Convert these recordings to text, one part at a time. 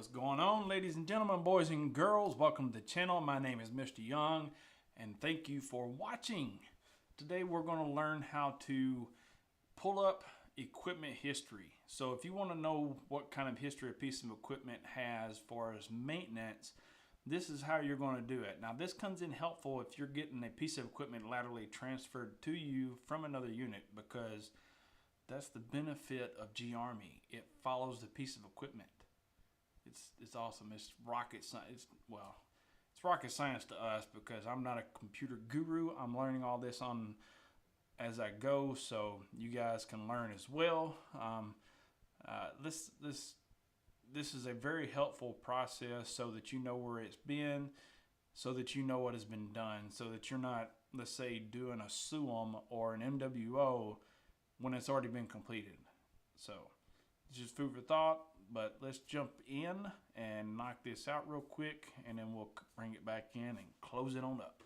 What's going on, ladies and gentlemen, boys and girls? Welcome to the channel. My name is Mr. Young, and thank you for watching. Today we're going to learn how to pull up equipment history. So if you want to know what kind of history a piece of equipment has as far as maintenance, this is how you're going to do it. Now this comes in helpful if you're getting a piece of equipment laterally transferred to you from another unit, because that's the benefit of G-Army. It follows the piece of equipment. It's awesome. It's rocket science. Well, it's rocket science to us because I'm not a computer guru. I'm learning all this on as I go, so you guys can learn as well. This is a very helpful process so that you know where it's been, so that you know what has been done, so that you're not, let's say, doing a SUM or an MWO when it's already been completed. So it's just food for thought, but let's jump in and knock this out real quick, and then we'll bring it back in and close it on up.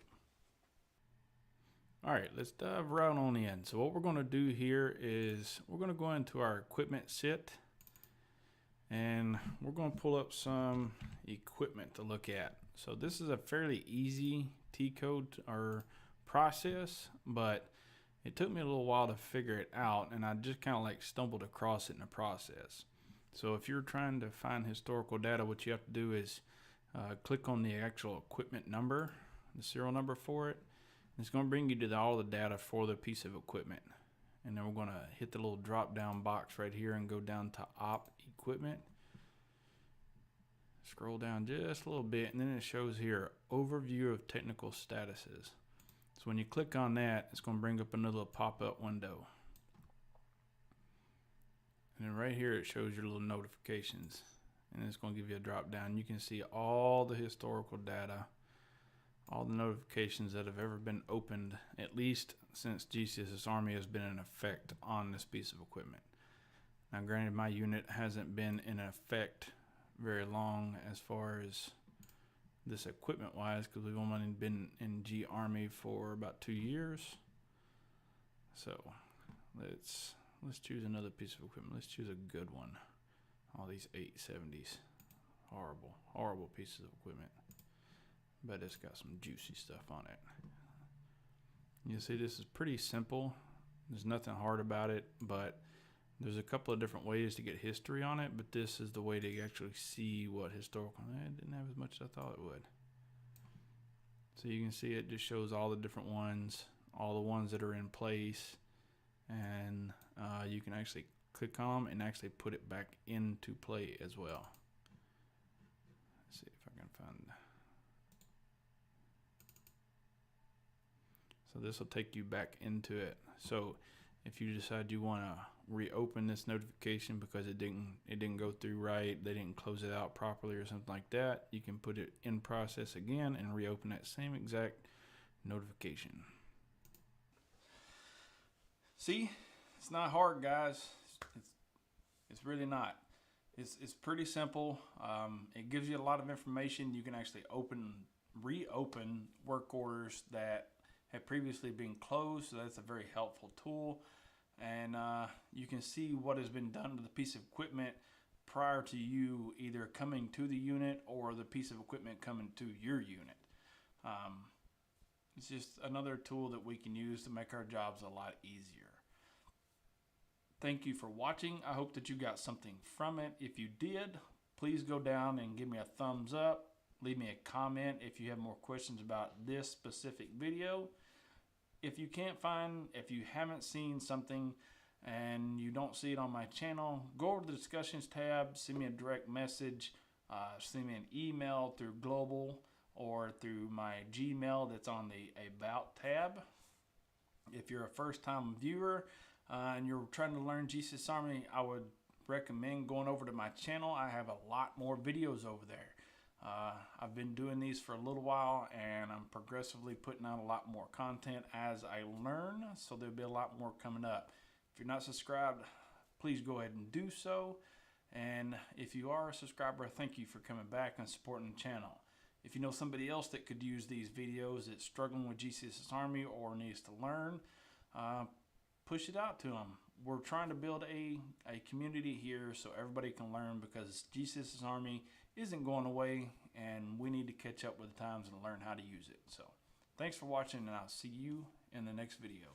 All right, let's dive right on in. So what we're going to do here is we're going to go into our equipment set, and we're going to pull up some equipment to look at. So this is a fairly easy T-code or process, but it took me a little while to figure it out, and I just kind of like stumbled across it in the process. So if you're trying to find historical data, what you have to do is click on the actual equipment number, the serial number for it. It's going to bring you to all the data for the piece of equipment. And then we're going to hit the little drop down box right here and go down to op equipment. Scroll down just a little bit, and then it shows here overview of technical statuses. So when you click on that, it's going to bring up another pop-up window. And then right here it shows your little notifications, and it's going to give you a drop down. You can see all the historical data, all the notifications that have ever been opened, at least since GCSS Army has been in effect on this piece of equipment. Now granted, my unit hasn't been in effect very long as far as this equipment wise, because we've only been in G-Army for about 2 years. So let's choose another piece of equipment. Let's choose a good one. All these 870s, horrible pieces of equipment, but it's got some juicy stuff on it. You see, this is pretty simple. There's nothing hard about it, but there's a couple of different ways to get history on it, but this is the way to actually see what historical. It didn't have as much as I thought it would. So you can see it just shows all the different ones, all the ones that are in place, and you can actually click on them and actually put it back into play as well. Let's see if I can find. So this will take you back into it. So if you decide you want to reopen this notification because it didn't go through right, they didn't close it out properly or something like that, you can put it in process again and reopen that same exact notification. See, it's not hard, guys. It's really not. It's pretty simple. It gives you a lot of information. You can actually reopen work orders that have previously been closed, so that's a very helpful tool. And you can see what has been done to the piece of equipment prior to you either coming to the unit or the piece of equipment coming to your unit. It's just another tool that we can use to make our jobs a lot easier. Thank you for watching. I hope that you got something from it. If you did, please go down and give me a thumbs up. Leave me a comment if you have more questions about this specific video. If you haven't seen something and you don't see it on my channel, go over to the discussions tab, send me a direct message, send me an email through Global or through my Gmail that's on the About tab. If you're a first-time viewer and you're trying to learn GCSS Army, I would recommend going over to my channel. I have a lot more videos over there. I've been doing these for a little while, and I'm progressively putting out a lot more content as I learn, so there'll be a lot more coming up. If you're not subscribed, please go ahead and do so. And if you are a subscriber, thank you for coming back and supporting the channel. If you know somebody else that could use these videos that's struggling with GCSS Army or needs to learn, push it out to them. we're trying to build a community here so everybody can learn, because GCSS Army isn't going away and we need to catch up with the times and learn how to use it. So thanks for watching, and I'll see you in the next video.